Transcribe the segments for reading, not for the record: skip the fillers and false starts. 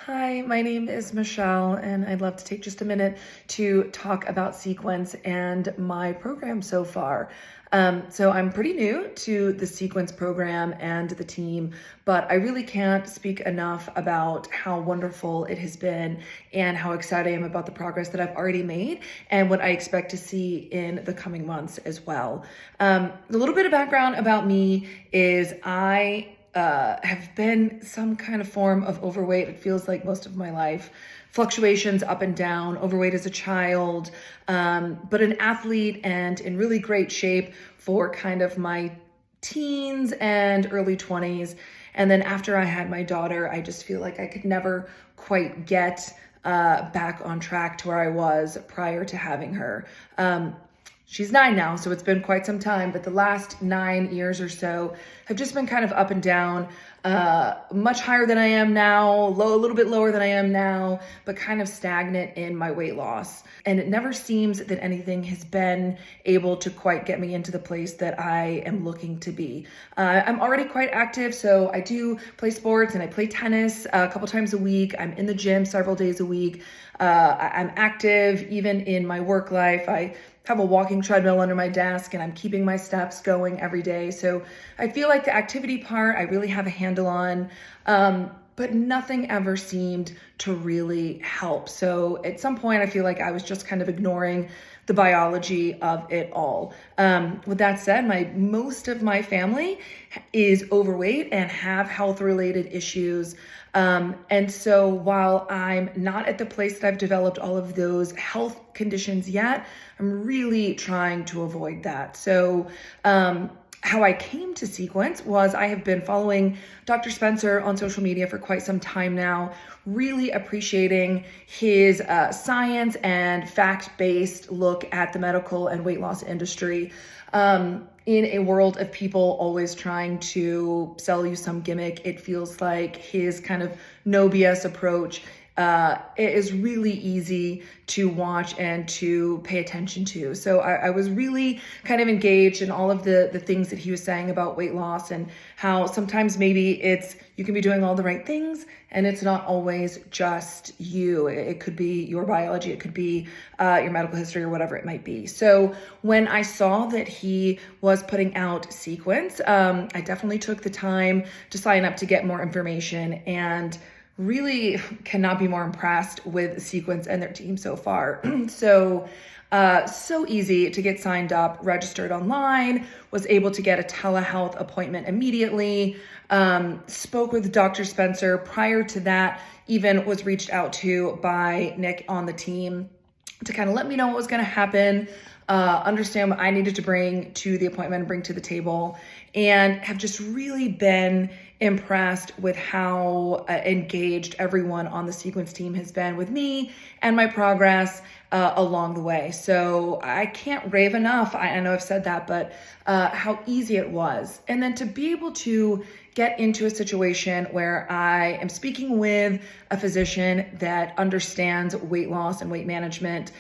Hi, my name is Michelle, and I'd love to take just a minute to talk about Sequence and my program so far. So I'm pretty new to the Sequence program and the team, but I really can't speak enough about how wonderful it has been and how excited I am about the progress that I've already made and what I expect to see in the coming months as well. A little bit of background about me is I have been some kind of form of overweight. It feels like most of my life. Fluctuations up and down, overweight as a child, but an athlete and in really great shape for kind of my teens and early 20s. And then after I had my daughter, I just feel like I could never quite get back on track to where I was prior to having her. She's 9 now, so it's been quite some time, but the last 9 years or so have just been kind of up and down, much higher than I am now, a little bit lower than I am now, but kind of stagnant in my weight loss. And it never seems that anything has been able to quite get me into the place that I am looking to be. I'm already quite active, so I do play sports and I play tennis a couple times a week. I'm in the gym several days a week. I'm active even in my work life. I have a walking treadmill under my desk and I'm keeping my steps going every day. So I feel like the activity part I really have a handle on, but nothing ever seemed to really help. So at some point I feel like I was just kind of ignoring the biology of it all. With that said, most of my family is overweight and have health related issues. And so while I'm not at the place that I've developed all of those health conditions yet, I'm really trying to avoid that. So, how I came to Sequence was I have been following Dr. Spencer on social media for quite some time now, really appreciating his science and fact-based look at the medical and weight loss industry. In a world of people always trying to sell you some gimmick, it feels like his kind of no BS approach it is really easy to watch and to pay attention to. So I was really kind of engaged in all of the things that he was saying about weight loss and how sometimes maybe you can be doing all the right things and it's not always just you. It could be your biology, it could be your medical history or whatever it might be. So when I saw that he was putting out Sequence, I definitely took the time to sign up to get more information and really cannot be more impressed with Sequence and their team so far. So easy to get signed up, registered online, was able to get a telehealth appointment immediately, spoke with Dr. Spencer. Prior to that, even was reached out to by Nick on the team to kind of let me know what was going to happen, understand what I needed to bring to the appointment and bring to the table, and have just really been impressed with how engaged everyone on the Sequence team has been with me and my progress along the way. So I can't rave enough. I know I've said that, but how easy it was. And then to be able to get into a situation where I am speaking with a physician that understands weight loss and weight management,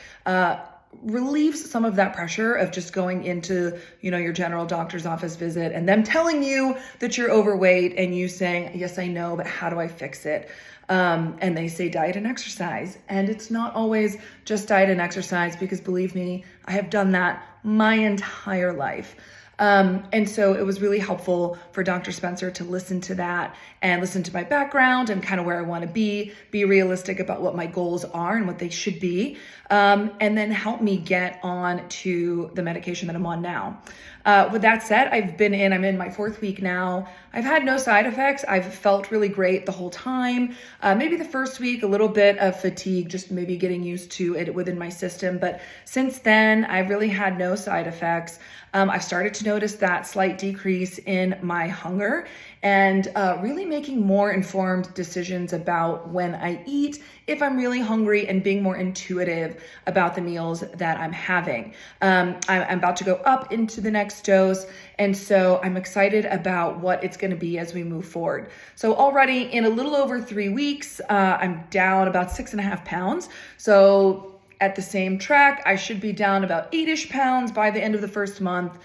relieves some of that pressure of just going into, your general doctor's office visit and them telling you that you're overweight and you saying, yes, I know, but how do I fix it? And they say diet and exercise. And it's not always just diet and exercise because believe me, I have done that my entire life. And so it was really helpful for Dr. Spencer to listen to that and listen to my background and kind of where I want to be realistic about what my goals are and what they should be, and then help me get on to the medication that I'm on now. With that said, I'm in my 4th week now. I've had no side effects. I've felt really great the whole time. Maybe the first week, a little bit of fatigue, just maybe getting used to it within my system. But since then, I've really had no side effects. I've started to notice that slight decrease in my hunger and really making more informed decisions about when I eat, if I'm really hungry, and being more intuitive about the meals that I'm having. I'm about to go up into the next dose, and so I'm excited about what it's going to be as we move forward. So already in a little over 3 weeks, I'm down about 6.5 pounds. So at the same track, I should be down about 8-ish pounds by the end of the first month.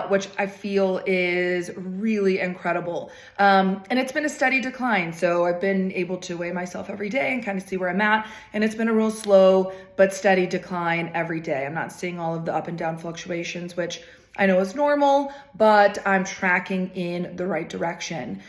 which I feel is really incredible. And it's been a steady decline. So I've been able to weigh myself every day and kind of see where I'm at. And it's been a real slow but steady decline every day. I'm not seeing all of the up and down fluctuations, which I know is normal, but I'm tracking in the right direction.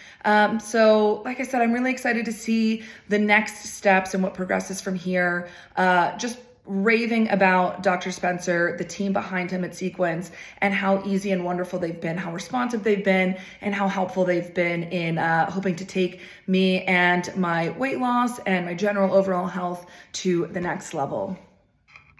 So like I said, I'm really excited to see the next steps and what progresses from here. Just raving about Dr. Spencer, the team behind him at Sequence, and how easy and wonderful they've been, how responsive they've been, and how helpful they've been in hoping to take me and my weight loss and my general overall health to the next level.